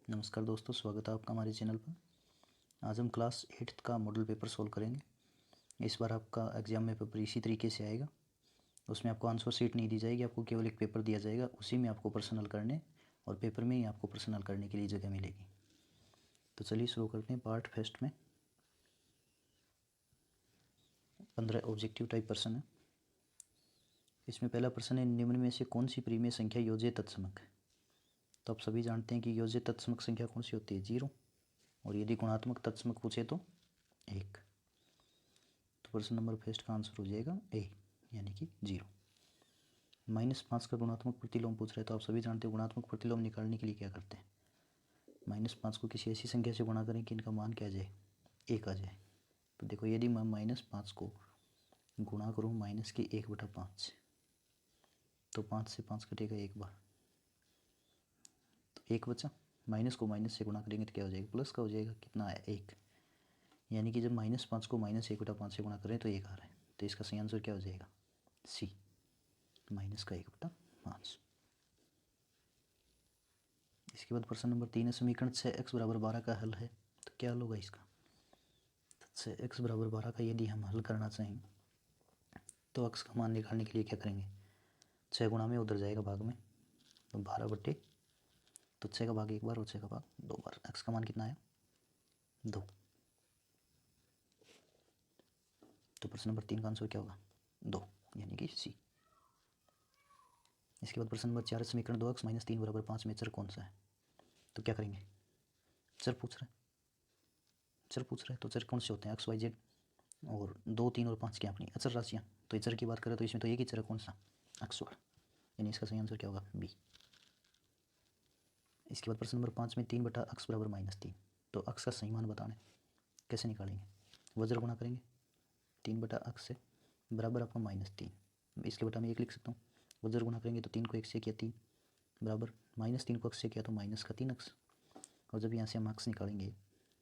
नमस्कार दोस्तों, स्वागत है आपका हमारे चैनल पर। आज हम क्लास 8th का मॉडल पेपर सोल्व करेंगे। इस बार आपका एग्ज़ाम में पेपर इसी तरीके से आएगा। उसमें आपको आंसर शीट नहीं दी जाएगी, आपको केवल एक पेपर दिया जाएगा, उसी में आपको प्रश्न हल करने और पेपर में ही आपको प्रश्न हल करने के लिए जगह मिलेगी। तो चलिए शुरू करते हैं। पार्ट फर्स्ट में 15 ऑब्जेक्टिव टाइप प्रश्न है। इसमें पहला प्रश्न है, निम्न में से कौन सी परिमेय संख्या योज्य तत्समक है। तो आप सभी जानते हैं कि योज्य तत्समक संख्या कौन सी होती है, 0। और यदि गुणात्मक तत्समक पूछे तो 1। तो प्रश्न नंबर फर्स्ट का आंसर हो जाएगा ए, यानी कि 0। -5 का गुणात्मक प्रतिलोम पूछ रहे हैं। तो आप सभी जानते हो गुणात्मक प्रतिलोम निकालने के लिए क्या करते हैं, -5 को किसी ऐसी संख्या से गुणा करें कि इनका मान क्या आ जाए, 1 आ जाए। तो देखो, यदि मैं -5 को गुणा करूँ माइनस की 1/5 तो 5 से 5 कटेगा एक बार, तो 1 बचा। माइनस को माइनस से गुणा करेंगे तो क्या हो जाएगा, प्लस का हो जाएगा। कितना आया, 1। यानी कि जब -5 को -1/5 से गुणा करें तो 1 आ रहा है। तो इसका सही आंसर क्या हो जाएगा, सी, -1/5। इसके बाद प्रश्न नंबर 3 है, समीकरण 6x = 12 का हल है। तो क्या हल होगा इसका। 6x = 12 का यदि हम हल करना चाहें तो x का मान निकालने के लिए क्या करेंगे, 6 गुणा में उधर जाएगा भाग में, तो 12 तो 6 का भाग एक बार और 6 का भाग 2 बार। x का मान कितना आया, 2। तो प्रश्न नंबर 3 का आंसर क्या होगा, 2, यानी कि सी। इसके बाद प्रश्न नंबर 4, समीकरण 2x - 3 = 5 में चर कौन सा है। तो क्या करेंगे, चर पूछ रहे हैं तो चर कौन से होते हैं, एक्स वाई जेड, और 2, 3 और 5 क्या अपनी अचर राशियाँ। तो ये चर की बात करें तो इसमें तो एक ही चर है, कौन सा, x1, यानी इसका सही आंसर क्या होगा, बी। इसके बाद प्रश्न नंबर 5 में 3/x = -3। तो x का सही मान बताना है, कैसे निकालेंगे, वज्र गुणा करेंगे 3/x से, बराबर आपका -3। इसके बटा में 1 लिख सकता हूँ। वज्र गुणा करेंगे तो 3 को 1 से किया 3, बराबर -3 को x से किया तो -3x। और जब यहाँ से हम x निकालेंगे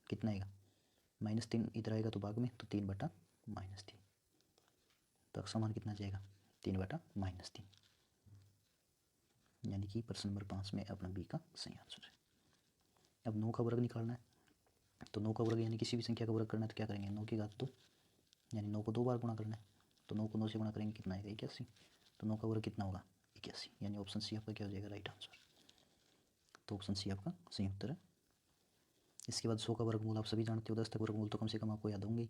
कितना आएगा, -3 इधर आएगा तो भाग में, तो 3/-3। तो x का मान कितना जाएगा, 3/-3, यानी कि प्रश्न नंबर 5 में अपना बी का सही आंसर है। अब 9 का वर्ग निकालना है। तो 9 का वर्ग यानी किसी भी संख्या का वर्ग करना है तो क्या करेंगे, 9 की घात 2, यानी 9 को 2 बार गुणा करना है। तो 9 को 9 से गुणा करेंगे कितना आएगा, 81। तो 9 का वर्ग कितना होगा, 81, यानी ऑप्शन सी आपका क्या हो जाएगा, राइट आंसर। तो ऑप्शन सी आपका सही उत्तर है। इसके बाद 100 का वर्गमूल आप सभी जानते हो, 10 तक वर्गमूल तो कम से कम आपको याद होंगे।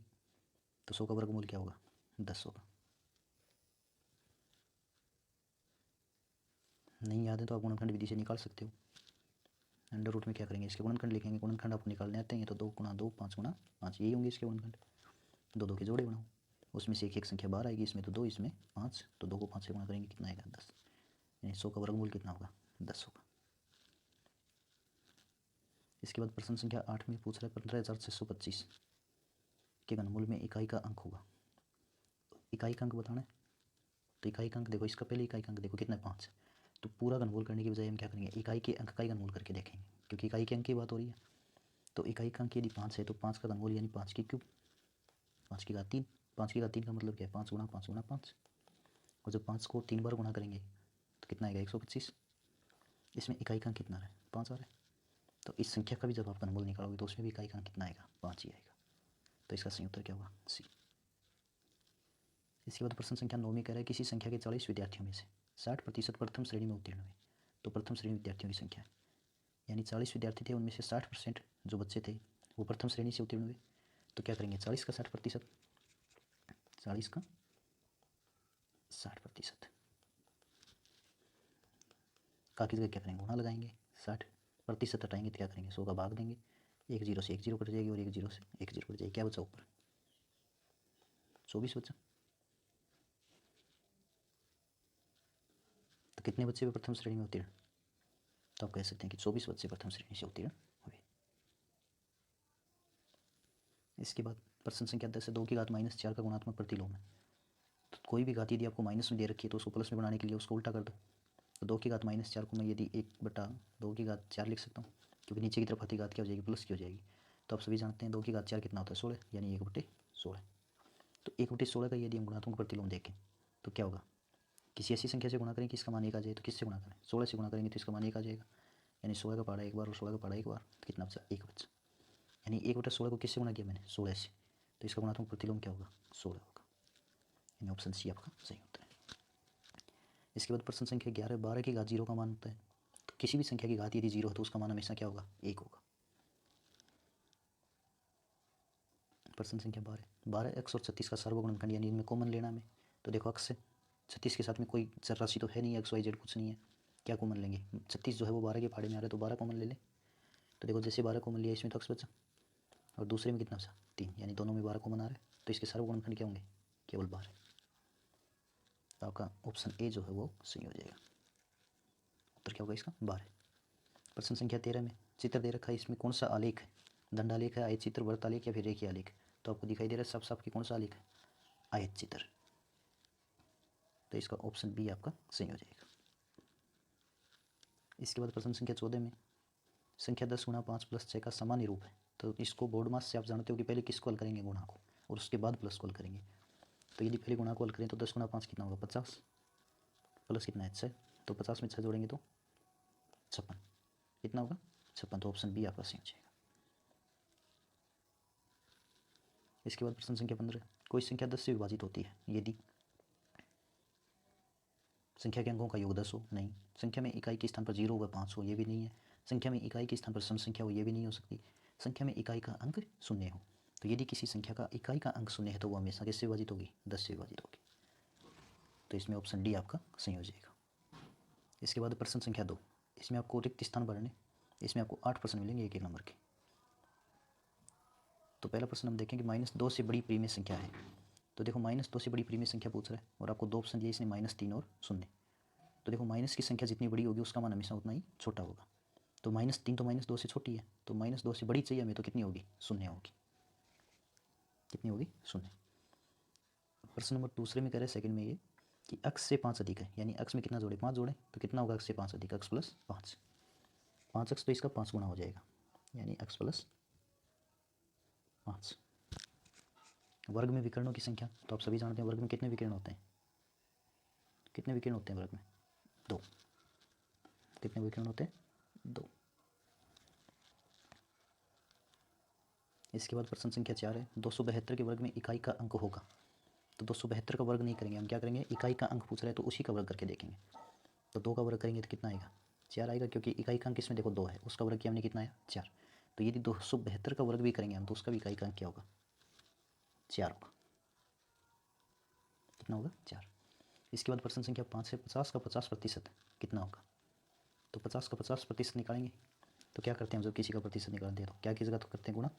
तो 100 का वर्गमूल क्या होगा, 10 होगा। नहीं याद है तो आप गुणनखंड विधि से निकाल सकते हो। अंडर रूट में क्या करेंगे, इसके गुणनखंड लिखेंगे। गुणनखंड आपको निकालने आते हैं, तो 2 × 2 5 × 5 यही होंगे इसके गुणनखंड। 2 के जोड़े बनाओ, उसमें से एक संख्या बाहर आएगी, इसमें तो 2, इसमें 5, तो 2 को 5 से गुणा करेंगे कितना आएगा, 10। यानी 100 का वर्गमूल कितना होगा, 10 होगा। इसके बाद प्रश्न संख्या 8 में पूछ रहा है 15,625 के घनमूल में इकाई का अंक होगा। इकाई का अंक बताना है। तो इकाई का अंक देखो, इसका पहले इकाई का अंक देखो कितना है, 5। तो पूरा घनमूल करने की बजाय हम क्या करेंगे, इकाई के अंक का ही घनमूल करके देखेंगे, क्योंकि इकाई के अंक की बात हो रही है। तो इकाई का अंक यदि 5 है तो 5 का घनमूल यानी 5 की क्यूब, 5 की घात 3। 5 की घात 3 का मतलब क्या है, 5 × 5 × 5। और जब 5 को 3 बार गुणा करेंगे तो कितना आएगा, 125। इसमें इकाई का अंक कितना आ रहा है, 5 आ रहा है। तो इस संख्या का भी जब आप घनमूल निकालोगे तो उसमें भी इकाई का अंक कितना आएगा, 5 ही आएगा। तो इसका सही उत्तर क्या होगा, सी। इसके बाद प्रश्न संख्या 9 में कह रहा है किसी संख्या के 40 विद्यार्थियों में से 60% प्रथम श्रेणी में उत्तीर्ण हुए। तो प्रथम श्रेणी विद्यार्थियों की संख्या है, यानी 40 विद्यार्थी थे, उनमें से 60% जो बच्चे थे वो प्रथम श्रेणी से उत्तीर्ण हुए। तो क्या करेंगे, 40 का 60%, 40 का 60% का की जगह क्या करेंगे, गुणा लगाएंगे। 60% हटाएंगे तो क्या करेंगे, 100 का भाग देंगे। 1 0 से 1 0 कट जाएगी और 1 0 से 1 0 कट जाएगी। क्या बचा ऊपर, 24 बचा। तो कितने बच्चे भी प्रथम श्रेणी में उत्तीर्ण, तो आप कह सकते हैं कि 24 बच्चे प्रथम श्रेणी से उत्तीर्ण हुए। इसके बाद प्रश्न संख्या 10 है 2 की घात -4 का गुणात्मक प्रतिलोम है। तो कोई भी घात यदि आपको माइनस में दे रखी है तो उसको प्लस में बनाने के लिए उसको उल्टा कर दो। तो 2 की घात -4 को मैं यदि 1/2 की घात 4 लिख सकता हूँ, क्योंकि नीचे की तरफ आती घात क्या हो जाएगी, प्लस की हो जाएगी। तो आप सभी जानते हैं 2 की घात 4 कितना होता है, 16, यानी 1/16। तो 1/16 का यदि हम गुणात्मक प्रतिलोम देखें तो क्या होगा, किसी ऐसी संख्या से गुणा करें कि इसका मान 1 आ जाए। तो किससे गुणा करें, 16 से गुणा करेंगे तो इसका मान 1 आ जाएगा। यानी 16 का पहाड़ा एक बार और 16 का पहाड़ा एक बार, तो कितना बचा? 1 बचा। यानी 1/16 को किससे गुणा किया मैंने? 16 से, तो इसका गुणात्मक प्रतिलोम क्या होगा? 16 होगा। यानी ऑप्शन सी आपका सही होता है। इसके बाद प्रश्न संख्या 11, 12 की घात 0 का मान होता है। तो किसी भी संख्या की घात यदि 0 है तो उसका मान हमेशा क्या होगा? 1 होगा। प्रश्न संख्या 12, 12 x और 36 का सर्वगुणनखंड, यानी इनमें कॉमन लेना हमें। तो देखो x से 36 के साथ में कोई चर राशि तो है नहीं, एक्स वाई जेड कुछ नहीं है, क्या कॉमन लेंगे? 36 जो है वो 12 के पहाड़े में आ रहा है, तो 12 कॉमन ले लें। तो देखो जैसे 12 कॉमन लिया, इसमें तो x बचा और दूसरे में कितना बचा? 3, यानी दोनों में 12 कॉमन आ रहा है, तो इसके सर्वगुणनखंड क्या होंगे? केवल 12। तो आपका ऑप्शन ए जो है वो सही हो जाएगा। उत्तर क्या होगा इसका? 12। प्रश्न संख्या 13 में चित्र दे रखा है, इसमें कौन सा आलेख है? दंडालेख है, आयत चित्र, वृत्त आलेख या फिर रेखीय आलेख? तो आपको दिखाई दे रहा है साफ साफ कि कौन सा आलेख है? आयत चित्र। तो इसका ऑप्शन बी आपका सही हो जाएगा। इसके बाद प्रश्न संख्या 14 में संख्या 10 गुणा 5 प्लस 6 का सामान्य रूप है। तो इसको बोर्ड मास से आप जानते हो कि पहले किसको हल करेंगे? गुणा को, और उसके बाद प्लस को हल करेंगे। तो यदि पहले गुणा को हल करें तो 10 गुणा 5 कितना होगा? 50, प्लस कितना है? 6, तो 50 में 6 जोड़ेंगे तो 56, कितना होगा? 56। तो ऑप्शन बी आपका सही हो जाएगा। इसके बाद प्रश्न संख्या 15, कोई संख्या 10 से विभाजित होती है यदि संख्या के अंकों का योग 10 हो, नहीं। संख्या में इकाई के स्थान पर 0 होगा 5 हो, ये भी नहीं है। संख्या में इकाई के स्थान पर सम संख्या हो, ये भी नहीं हो सकती। संख्या में इकाई का अंक 0 हो। तो यदि किसी संख्या का इकाई का अंक 0 है तो वो हमेशा किससे विभाजित होगी? 10 से विभाजित होगी। तो इसमें ऑप्शन डी आपका सही हो जाएगा। इसके बाद प्रश्न संख्या 2, इसमें आपको रिक्त स्थान भरने, इसमें आपको 8 प्रश्न मिलेंगे एक नंबर के। तो पहला प्रश्न हम देखेंगे, -2 से बड़ी प्रीमिय संख्या है। तो देखो -2 से बड़ी प्रीमिय संख्या पूछ रहा है और आपको 2 ऑप्शन दिए, इसने -3 और 0। तो देखो माइनस की संख्या जितनी बड़ी होगी उसका मान हमेशा उतना ही छोटा होगा। तो -3 तो -2 से छोटी है, तो -2 से बड़ी चाहिए हमें, तो कितनी होगी? 0 होगी। कितनी होगी? 0। प्रश्न नंबर दूसरे में कह रहे हैं सेकंड में ये कि x से 5 अधिक है, यानी x में कितना जोड़े? 5 जोड़े, तो कितना होगा x से 5 अधिक? x प्लस 5, 5x तो इसका 5 गुना हो जाएगा, यानी x प्लस 5। वर्ग में विकर्णों की संख्या, तो आप सभी जानते हैं वर्ग में कितने विकर्ण होते हैं? कितने विकर्ण होते हैं वर्ग में? 2। कितने विकर्ण होते हैं? 2। इसके बाद प्रश्न संख्या 4 है, 272 के वर्ग में इकाई का अंक होगा। तो 272 का वर्ग नहीं करेंगे हम, क्या करेंगे? इकाई का अंक पूछ रहे हैं तो उसी का वर्ग करके देखेंगे। तो 2 का वर्ग करेंगे तो कितना आएगा? 4 आएगा, क्योंकि इकाई का अंक इसमें देखो 2 है, उसका वर्ग किया हमने, कितना आया? 4। तो यदि 272 का वर्ग भी करेंगे हम तो उसका भी इकाई का अंक क्या होगा? 4 होगा। कितना होगा? 4। इसके बाद प्रश्न संख्या 5 है, 50 का 50% कितना होगा? तो 50 का 50% निकालेंगे तो क्या करते हैं हम? जब किसी का प्रतिशत निकालते हैं तो क्या की जगह तो करते हैं गुणा,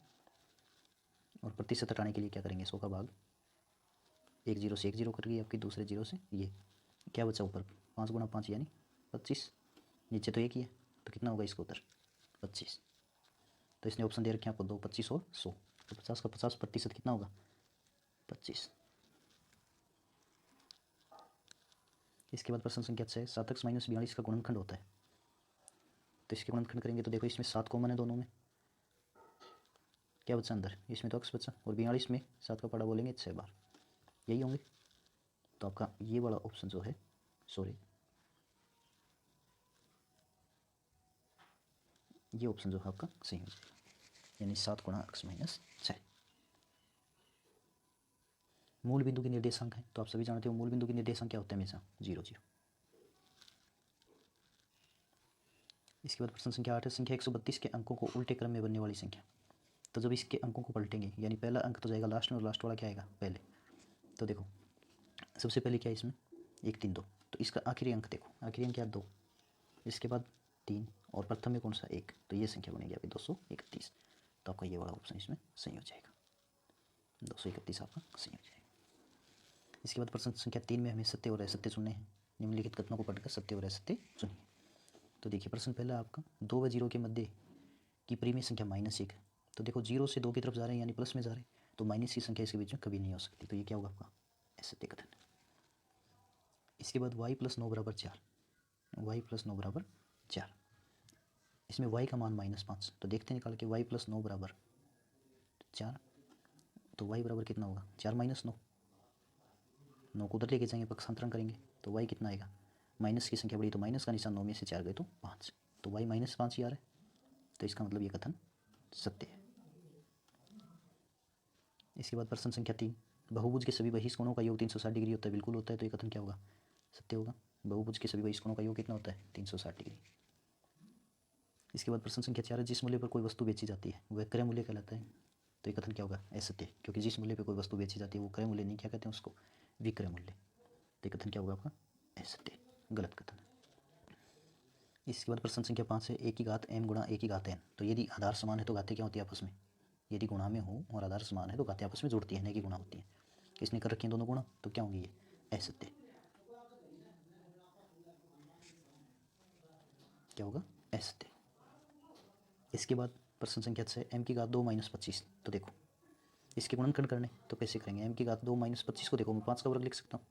और प्रतिशत हटाने के लिए क्या करेंगे? 100 का भाग, एक जीरो से एक जीरो कट गई आपकी, दूसरे जीरो से ये क्या बचा ऊपर? 5 गुणा 5 यानी 25, नीचे तो एक ही है, तो कितना होगा इसका उत्तर? 25। तो इसने ऑप्शन दे रखे हैं आपको 2, 25 और 100, तो 50 का 50% कितना होगा? 25। इसके बाद प्रश्न संख्या 6, 7x - 42 का गुणनखंड होता है। तो इसके गुणनखंड करेंगे तो देखो इसमें 7 कॉमन है दोनों में, क्या बचा अंदर? इसमें तो x बचा, और 42 में 7 का पढ़ा बोलेंगे 6 बार, यही होंगे। तो आपका ये वाला ऑप्शन जो है, सॉरी, ये ऑप्शन जो है आपका सही हो जाएगा, यानी 7 गुणा x - 6। मूल बिंदु के निर्देशांक है, तो आप सभी जानते हो मूल बिंदु के निर्देशांक क्या होते हैं? हमेशा 0 0। इसके बाद प्रश्न संख्या 8 है, संख्या 132 के अंकों को उल्टे क्रम में बनने वाली संख्या। तो जब इसके अंकों को पलटेंगे, यानी पहला अंक तो जाएगा लास्ट में और लास्ट वाला क्या आएगा? पहले। तो देखो सबसे पहले क्या है इसमें? 1 3 2, तो इसका आखिरी अंक देखो, आखिरी अंक क्या? 2, इसके बाद 3, और प्रथम में कौन सा? 1, तो ये संख्या बनेगी आपकी 231। तो आपका ये वाला ऑप्शन इसमें सही हो जाएगा, 231 आपका सही हो जाएगा। इसके बाद प्रश्न संख्या 3 में हमें सत्य और असत्य चुनने हैं। निम्नलिखित कथनों को पढ़कर सत्य और असत्य चुनिए। तो देखिए प्रश्न पहला आपका, 2 व 0 के मध्य की प्रीमिय संख्या -1 है। तो देखो 0 से 2 की तरफ जा रहे हैं, यानी प्लस में जा रहे हैं, तो माइनस की संख्या इसके बीच में कभी नहीं हो सकती, तो ये क्या होगा आपका? असत्य कथन। इसके बाद y + 9 = 4, y + 9 = 4। इसमें y का मान -5, तो देखते निकाल के y + 9 = 4, तो y बराबर कितना होगा? 4 - 9, 9 को उधर लेके जाएंगे, पक्षांतरण करेंगे तो y कितना आएगा? माइनस की संख्या बड़ी तो माइनस का निशान, 9 में से 4 गए तो 5, तो y -5 ही आ रहा है, तो इसका मतलब ये कथन सत्य है। इसके बाद प्रश्न संख्या 3, बहुभुज के सभी बहिष्ठ कोणों का योग 360 डिग्री होता है, बिल्कुल होता है, तो ये कथन क्या होगा? सत्य होगा। बहुभुज के सभी बहिष्ठ कोणों का योग कितना होता है? 360 डिग्री। इसके बाद प्रश्न संख्या 4 है, जिस मूल्य पर कोई वस्तु बेची जाती है वह क्रय मूल्य कहलाता है, तो ये कथन क्या होगा? असत्य, क्योंकि जिस मूल्य पर कोई वस्तु बेची जाती है वो क्रय मूल्य नहीं, क्या कहते हैं उसको? विक्रय मूल्य। तो ये कथन क्या होगा आपका? असत्य, गलत कथन। इसके बाद प्रश्न संख्या 5 है, ए की घात m गुणा ए की घात n, तो यदि आधार समान है तो घातें क्या होती है आपस में? यदि गुणा में हो और आधार समान है तो घातें आपस में जुड़ती है, नहीं कि गुणा होती है। इसने कर रखी है दोनों गुणा, तो क्या होंगी ये? असत्य। क्या होगा? असत्य। इसके बाद प्रश्न संख्या 6, m की घात 2 - 25, तो देखो इसके गुणनखंड करने, तो कैसे करेंगे? m की घात 2 - 25 को देखो मैं 5 का वर्ग लिख सकता हूँ,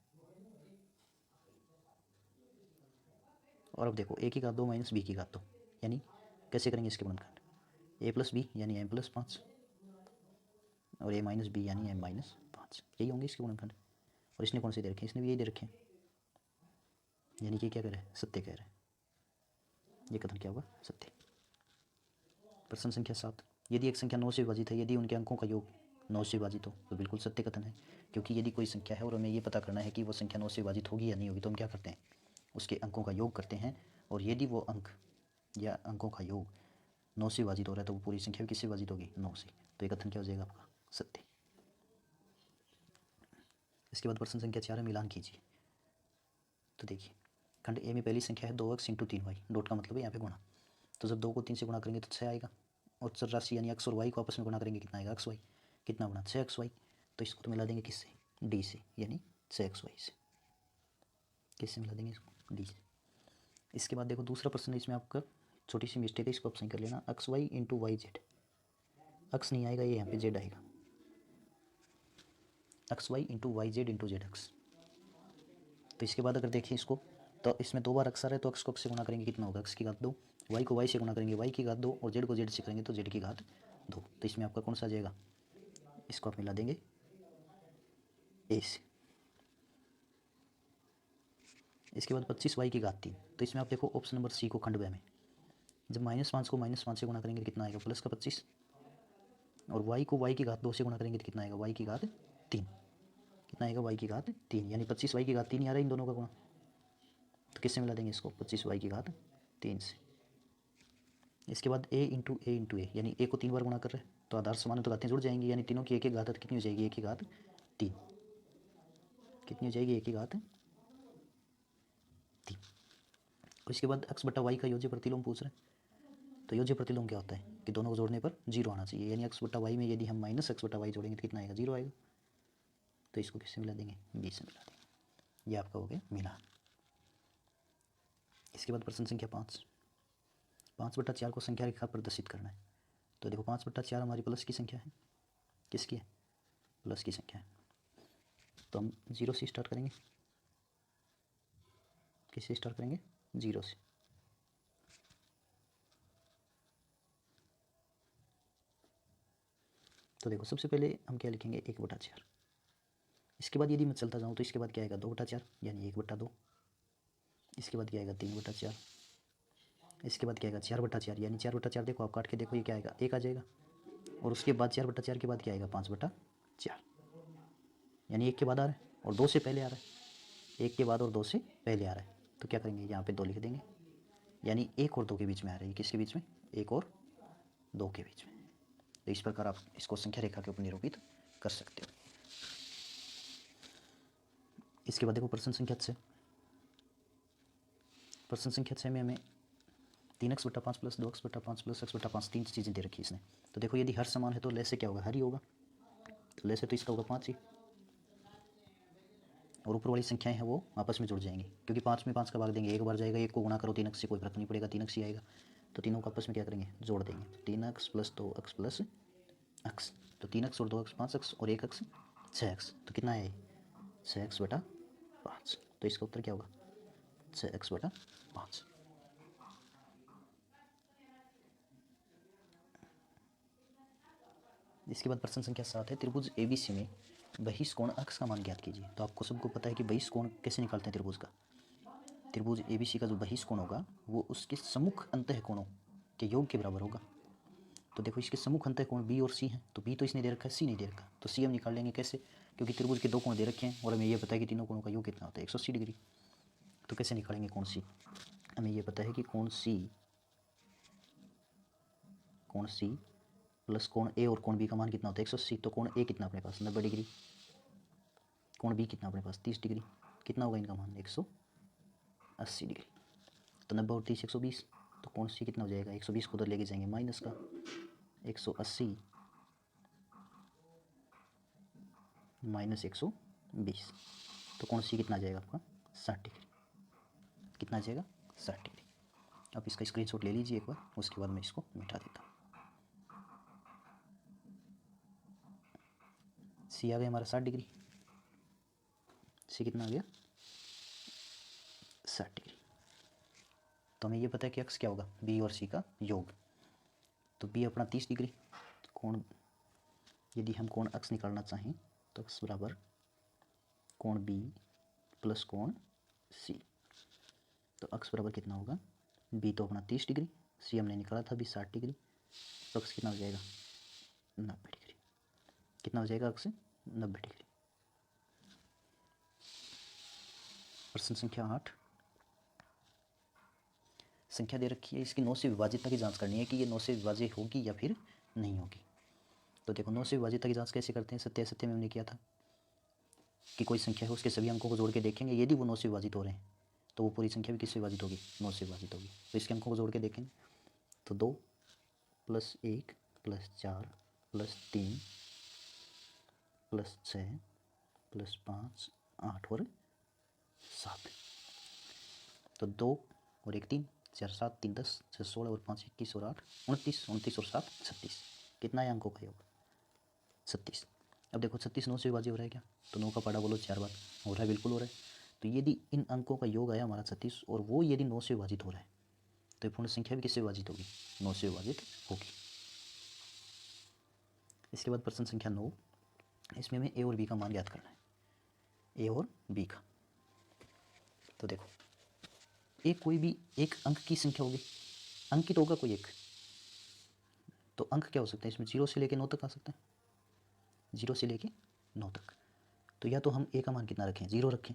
और अब देखो a की घात 2 - b की घात 2, यानी कैसे करेंगे इसके गुणनखंड? a + b यानी m + 5 और a - b यानी m - 5, यही होंगे इसके गुणनखंड। और इसने कौन से दे रखे हैं? इसने भी यही दे रखे हैं, यानी कि क्या कह रहे हैं? सत्य कह रहे हैं। ये कथन क्या होगा? सत्य। प्रश्न संख्या 7, यदि एक संख्या 9 से विभाजित है, यदि उनके अंकों का योग 9 से विभाजित हो, तो बिल्कुल सत्य कथन है, क्योंकि यदि कोई संख्या है और हमें ये पता करना है कि वो संख्या 9 से विभाजित होगी या नहीं होगी, तो हम क्या करते हैं? उसके अंकों का योग करते हैं, और यदि वो अंक या अंकों का योग 9 से विभाजित हो रहा है तो वो पूरी संख्या किससे विभाजित होगी? 9 से, तो ये कथन क्या हो जाएगा आपका? सत्य। इसके बाद प्रश्न संख्या 4 है, मिलान कीजिए। तो देखिए खंड ए में पहली संख्या है 2x × 3y, डॉट का मतलब है यहाँ पे गुणा, तो जब 2 को 3 से गुणा करेंगे तो 6 आएगा, और चरराशि यानी x और y को आपस में गुणा करेंगे, कितना आएगा? xy, कितना गुणा? 6xy, तो इसको तो मिला देंगे किससे? d से, यानी 6xy से। किससे मिला देंगे इसको? d से। इसके बाद देखो दूसरा प्रश्न है, इसमें आपका छोटी सी मिस्टेक है, इसको आप सही कर लेना। xy × yz, x नहीं आएगा, ये यहाँ पे z आएगा, xy × yz × zx। तो इसके बाद अगर देखें इसको, तो इसमें 2 बार x आ रहा है, तो x को x से गुणा करेंगे, कितना होगा? x की घात 2, y को y से गुणा करेंगे, y की घात 2, और z को z से करेंगे तो z की घात 2, तो इसमें आपका कौन सा आ जाएगा? इसको आप मिला देंगे a से। इसके बाद 25y की घात 3, तो इसमें आप देखो ऑप्शन नंबर सी को खंड ब में, जब -5 को -5 से गुणा करेंगे कितना आएगा? प्लस का 25, और y को y की घात 2 से गुणा करेंगे तो कितना आएगा? y की घात 3, कितना आएगा? y की घात 3, यानी 25y की घात 3 ही आ रहा है इन दोनों का गुणा, तो किससे मिला देंगे इसको? 25y की घात 3 से। इसके बाद a × a, यानी a को 3 बार गुणा कर रहे हैं, तो आधार समान है तो घातें जुड़ जाएंगी, यानी तीनों की एक एक घात कितनी हो जाएगी? a की घात 3, कितनी हो जाएगी? a की घात 3। और इसके बाद x बटा y का योज्य प्रतिलोम पूछ रहे हैं, तो योज्य प्रतिलोम क्या होता है कि दोनों को जोड़ने पर 0 आना चाहिए, यानी x बटा y में यदि हम -x बटा y जोड़ेंगे तो कितना आएगा? 0 आएगा, तो इसको किससे मिला देंगे? b से मिला देंगे। ये आपका हो गया मिलान। इसके बाद प्रश्न संख्या 5/4 को संख्या रेखा प्रदर्शित करना है, तो देखो 5/4 हमारी प्लस की संख्या है, किसकी है? प्लस की संख्या है, तो हम 0 से स्टार्ट करेंगे, किससे स्टार्ट करेंगे? 0 से। तो देखो सबसे पहले हम क्या लिखेंगे? 1/4। इसके बाद यदि मैं चलता जाऊँ तो इसके बाद क्या आएगा? 2/4, यानी 1/2। इसके बाद क्या आएगा? 3/4। इसके बाद क्या आएगा? 4/4, यानी 4/4 देखो आप काट के देखो, ये क्या आएगा? 1 आ जाएगा, और उसके बाद 4/4 के बाद क्या आएगा? 5/4, यानी 1 के बाद आ रहा है और 2 से पहले आ रहा है, 1 के बाद और 2 से पहले आ रहा है, तो क्या करेंगे? यहाँ पे 2 लिख देंगे, यानी 1 और 2 के बीच में आ रहा है। किसके बीच में? 1 और 2 के बीच में। तो इस प्रकार आप इसको संख्या रेखा के ऊपर निरूपित कर सकते हो। इसके बाद देखो प्रश्न संख्या 6। प्रश्न संख्या 6 में हमें 3x/5 + 2x/5 + x/5 तीन चीज़ें दे रखी है इसने, तो देखो यदि हर समान है तो ले से क्या होगा? हर ही होगा, तो ले से तो इसका होगा 5 ही, और ऊपर वाली संख्याएं हैं वो आपस में जुड़ जाएंगी, क्योंकि 5 में 5 का भाग देंगे, एक बार जाएगा, 1 को गुणा करो 3x से, कोई फर्क नहीं पड़ेगा, 3x ही आएगा, तो तीनों को आपस में क्या करेंगे? जोड़ देंगे, 3x + 2x + x, तो 3x और 2x 5x और 1x 6x, तो कितना है? 6x/5, तो इसका उत्तर क्या होगा? 6x/5। इसके बाद प्रश्न संख्या 7 है, त्रिभुज ABC में बहिष्ठ कोण x का मान ज्ञात कीजिए। तो आपको सबको पता है कि बहिष्ठ कोण कैसे निकालते हैं त्रिभुज का, त्रिभुज ABC का जो बहिष्कोण होगा वो उसके सम्मुख अंतःकोणों के योग के बराबर होगा। तो देखो इसके सम्मुख अंतःकोण B और C हैं, तो B तो इसने दे रखा है, C नहीं दे रखा, तो C हम निकाल लेंगे कैसे, क्योंकि त्रिभुज के दो कोण दे रखे हैं और हमें ये पता है कि तीनों कोणों का योग कितना होता है 180 डिग्री। तो कैसे निकालेंगे कोण C, हमें ये पता है कि कोण C प्लस कोण A और कोण B का मान कितना होता है 180, तो कोण A कितना अपने पास 90 डिग्री, कोण B कितना अपने पास 30 डिग्री, कितना होगा इनका मान 180 डिग्री। तो 90 और 30 120, तो कोण C कितना हो जाएगा 120 को उधर लेके जाएंगे माइनस का 180 माइनस 120, तो कोण C कितना आ जाएगा आपका 60 डिग्री, कितना आ जाएगा 60 डिग्री। अब इसका स्क्रीनशॉट ले लीजिए एक बार, उसके बाद मैं इसको मिटा देता हूँ। C आ गया हमारा 60 डिग्री, C कितना आ गया 60 डिग्री। तो हमें ये पता है कि अक्स क्या होगा B और C का योग, तो B अपना 30 डिग्री, कोण यदि हम कोण अक्स निकालना चाहें तो अक्स बराबर कोण B प्लस कोण C, तो अक्स बराबर कितना होगा B तो अपना 30 डिग्री, C हमने निकाला था अभी 60 डिग्री, तो अक्स कितना हो जाएगा 90 डिग्री, कितना हो जाएगा अक्स 90 डिग्री। प्रश्न संख्या 8, संख्या दे रखी है, इसकी 9 से विभाजितता की जांच करनी है कि ये 9 से विभाजित होगी या फिर नहीं होगी। तो देखो 9 से विभाजितता की जांच कैसे करते हैं, सत्य असत्य में हमने किया था कि कोई संख्या है उसके सभी अंकों को जोड़ के देखेंगे, यदि वो 9 से विभाजित हो रहे हैं तो वो पूरी संख्या भी किससे विभाजित होगी 9 से विभाजित होगी। तो इसके अंकों को जोड़ के देखेंगे, तो 2 plus 1 plus 4 plus 3 plus 6 plus 5 8 और 7, तो 2 और 1 3 4 7 3 10 6 16 और 5 21 और 8 29 29 और 7 36, कितना है अंकों का योग 36। अब देखो 36 9 से विभाजित हो रहा है क्या, तो 9 का पाड़ा बोलो 4 बार हो रहा है, बिल्कुल हो रहा है। तो यदि इन अंकों का योग आया हमारा 36 और वो यदि 9 से विभाजित हो रहा है तो ये पूर्ण संख्या भी किससे विभाजित होगी 9 से विभाजित होगी। इसके बाद प्रश्न संख्या 9, इसमें हमें A और B का मान ज्ञात करना है, A और B का। तो देखो एक कोई भी एक अंक की संख्या होगी, अंकित होगा कोई एक, तो अंक क्या हो सकते हैं इसमें 0 से लेके 9 तक आ सकते हैं, 0 से लेके 9 तक। तो या तो हम A का मान कितना रखें 0 रखें,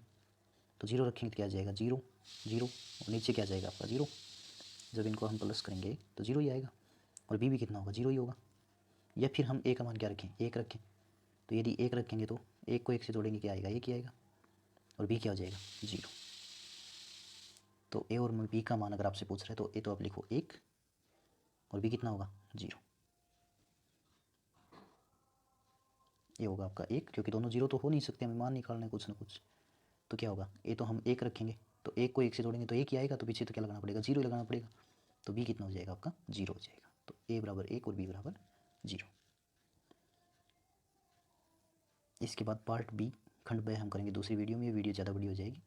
तो 0 रखेंगे तो क्या आ जाएगा 0 0 और नीचे क्या जाएगा आपका 0, जब इनको हम प्लस करेंगे तो 0 ही आएगा, और B भी कितना होगा 0 ही होगा। या फिर हम A का मान क्या रखें 1 रखें, तो यदि 1 रखेंगे तो 1 को 1 से जोड़ेंगे क्या आएगा 1 ही आएगा, और B क्या हो जाएगा 0। तो A और B का मान अगर आपसे पूछ रहे हैं तो A तो आप लिखो 1 और B कितना होगा 0, ये होगा आपका 1, क्योंकि दोनों 0 तो हो नहीं सकते, हमें मान निकालना है कुछ ना कुछ। तो क्या होगा A तो हम 1 रखेंगे, तो 1 को 1 से जोड़ेंगे तो 1 ही आएगा, तो पीछे तो क्या लगाना पड़ेगा 0 ही लगाना पड़ेगा, तो B कितना हो जाएगा आपका 0 हो जाएगा। तो A बराबर 1 और B बराबर 0। इसके बाद पार्ट B खंड B हम करेंगे दूसरी वीडियो में, ये वीडियो ज़्यादा बड़ी हो जाएगी।